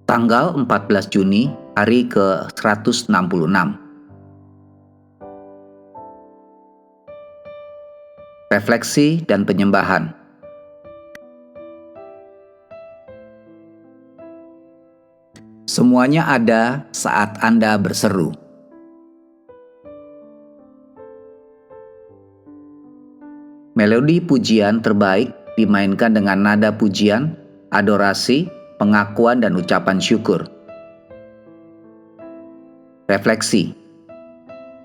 Tanggal 14 Juni, hari ke-166. Refleksi dan penyembahan. Semuanya ada saat Anda berseru. Melodi pujian terbaik dimainkan dengan nada pujian, adorasi, pengakuan dan ucapan syukur. Refleksi.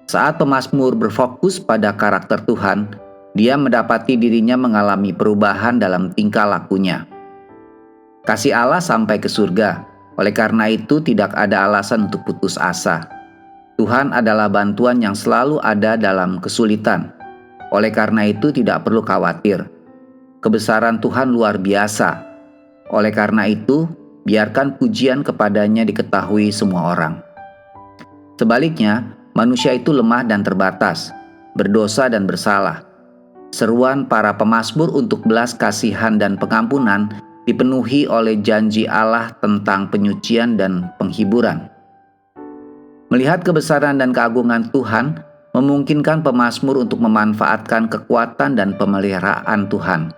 Saat pemazmur berfokus pada karakter Tuhan, dia mendapati dirinya mengalami perubahan dalam tingkah lakunya. Kasih Allah sampai ke surga, oleh karena itu tidak ada alasan untuk putus asa. Tuhan adalah bantuan yang selalu ada dalam kesulitan, oleh karena itu tidak perlu khawatir. Kebesaran Tuhan luar biasa. Oleh karena itu, biarkan pujian kepadanya diketahui semua orang. Sebaliknya, manusia itu lemah dan terbatas, berdosa dan bersalah. Seruan para pemazmur untuk belas kasihan dan pengampunan dipenuhi oleh janji Allah tentang penyucian dan penghiburan. Melihat kebesaran dan keagungan Tuhan, memungkinkan pemazmur untuk memanfaatkan kekuatan dan pemeliharaan Tuhan.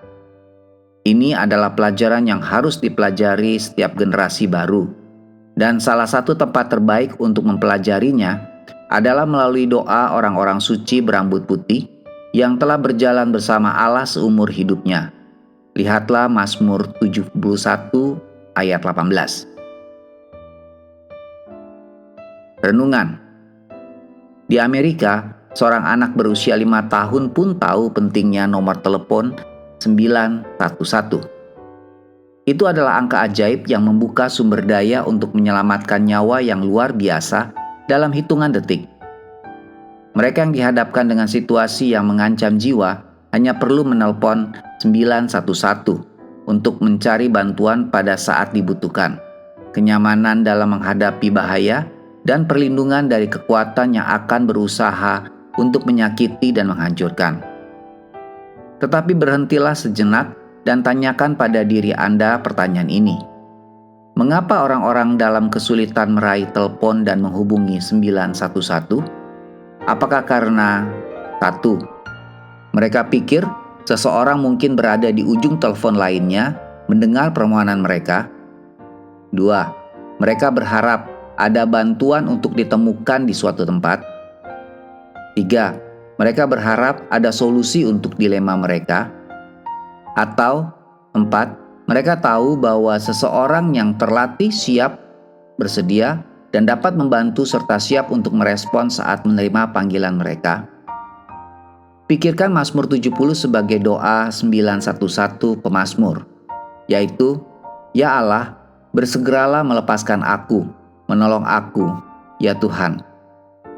Ini adalah pelajaran yang harus dipelajari setiap generasi baru. Dan salah satu tempat terbaik untuk mempelajarinya adalah melalui doa orang-orang suci berambut putih yang telah berjalan bersama Allah seumur hidupnya. Lihatlah Mazmur 71 ayat 18. Renungan. Di Amerika, seorang anak berusia 5 tahun pun tahu pentingnya nomor telepon 911. Itu adalah angka ajaib yang membuka sumber daya untuk menyelamatkan nyawa yang luar biasa dalam hitungan detik. Mereka yang dihadapkan dengan situasi yang mengancam jiwa hanya perlu menelpon 911 untuk mencari bantuan pada saat dibutuhkan, kenyamanan dalam menghadapi bahaya, dan perlindungan dari kekuatan yang akan berusaha untuk menyakiti dan menghancurkan. Tetapi berhentilah sejenak dan tanyakan pada diri Anda pertanyaan ini. Mengapa orang-orang dalam kesulitan meraih telepon dan menghubungi 911? Apakah karena 1. Mereka pikir seseorang mungkin berada di ujung telepon lainnya mendengar permohonan mereka? 2. Mereka berharap ada bantuan untuk ditemukan di suatu tempat? 3. Mereka berharap ada solusi untuk dilema mereka? Atau 4. Mereka tahu bahwa seseorang yang terlatih siap, bersedia, dan dapat membantu serta siap untuk merespon saat menerima panggilan mereka? Pikirkan Mazmur 70 sebagai doa 911 pemazmur, yaitu, Ya Allah, bersegeralah melepaskan aku, menolong aku, ya Tuhan.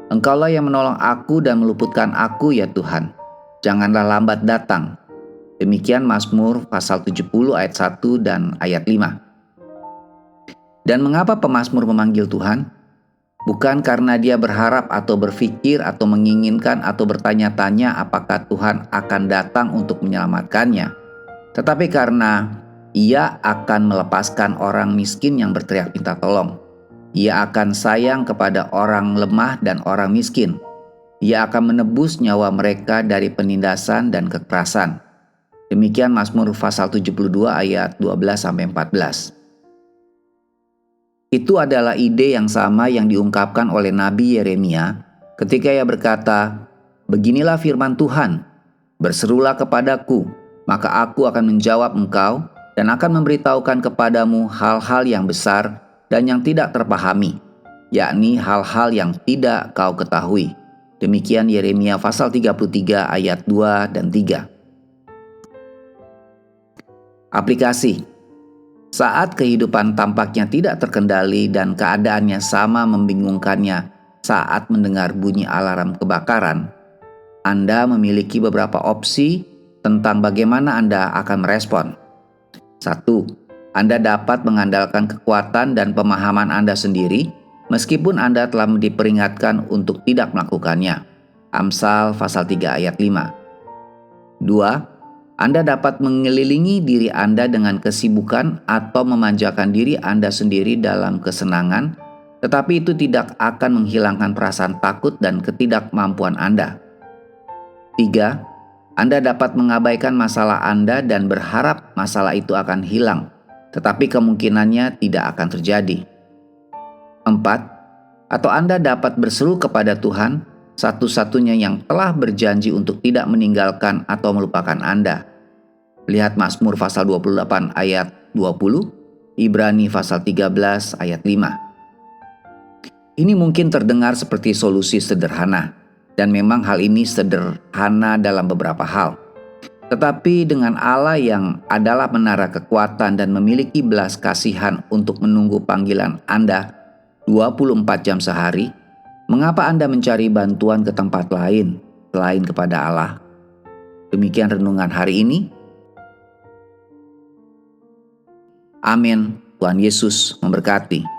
Engkaulah yang menolong aku dan meluputkan aku ya Tuhan. Janganlah lambat datang. Demikian Mazmur pasal 70 ayat 1 dan ayat 5. Dan mengapa pemazmur memanggil Tuhan? Bukan karena dia berharap atau berpikir atau menginginkan atau bertanya-tanya apakah Tuhan akan datang untuk menyelamatkannya. Tetapi karena ia akan melepaskan orang miskin yang berteriak minta tolong. Ia akan sayang kepada orang lemah dan orang miskin. Ia akan menebus nyawa mereka dari penindasan dan kekerasan. Demikian Mazmur pasal 72 ayat 12-14. Itu adalah ide yang sama yang diungkapkan oleh Nabi Yeremia ketika ia berkata, Beginilah firman Tuhan, berserulah kepadaku, maka aku akan menjawab engkau dan akan memberitahukan kepadamu hal-hal yang besar dan yang tidak terpahami, yakni hal-hal yang tidak kau ketahui. Demikian Yeremia pasal 33 ayat 2 dan 3. Aplikasi. Saat kehidupan tampaknya tidak terkendali dan keadaannya sama membingungkannya saat mendengar bunyi alarm kebakaran, Anda memiliki beberapa opsi tentang bagaimana Anda akan merespon. 1. Anda dapat mengandalkan kekuatan dan pemahaman Anda sendiri, meskipun Anda telah diperingatkan untuk tidak melakukannya. Amsal pasal 3 ayat 5. 2. Anda dapat mengelilingi diri Anda dengan kesibukan atau memanjakan diri Anda sendiri dalam kesenangan, tetapi itu tidak akan menghilangkan perasaan takut dan ketidakmampuan Anda. 3. Anda dapat mengabaikan masalah Anda dan berharap masalah itu akan hilang, tetapi kemungkinannya tidak akan terjadi. 4. Atau Anda dapat berseru kepada Tuhan, satu-satunya yang telah berjanji untuk tidak meninggalkan atau melupakan Anda. Lihat Mazmur pasal 28 ayat 20, Ibrani pasal 13 ayat 5. Ini mungkin terdengar seperti solusi sederhana, dan memang hal ini sederhana dalam beberapa hal. Tetapi dengan Allah yang adalah menara kekuatan dan memiliki belas kasihan untuk menunggu panggilan Anda 24 jam sehari, mengapa Anda mencari bantuan ke tempat lain selain kepada Allah? Demikian renungan hari ini. Amin. Tuhan Yesus memberkati.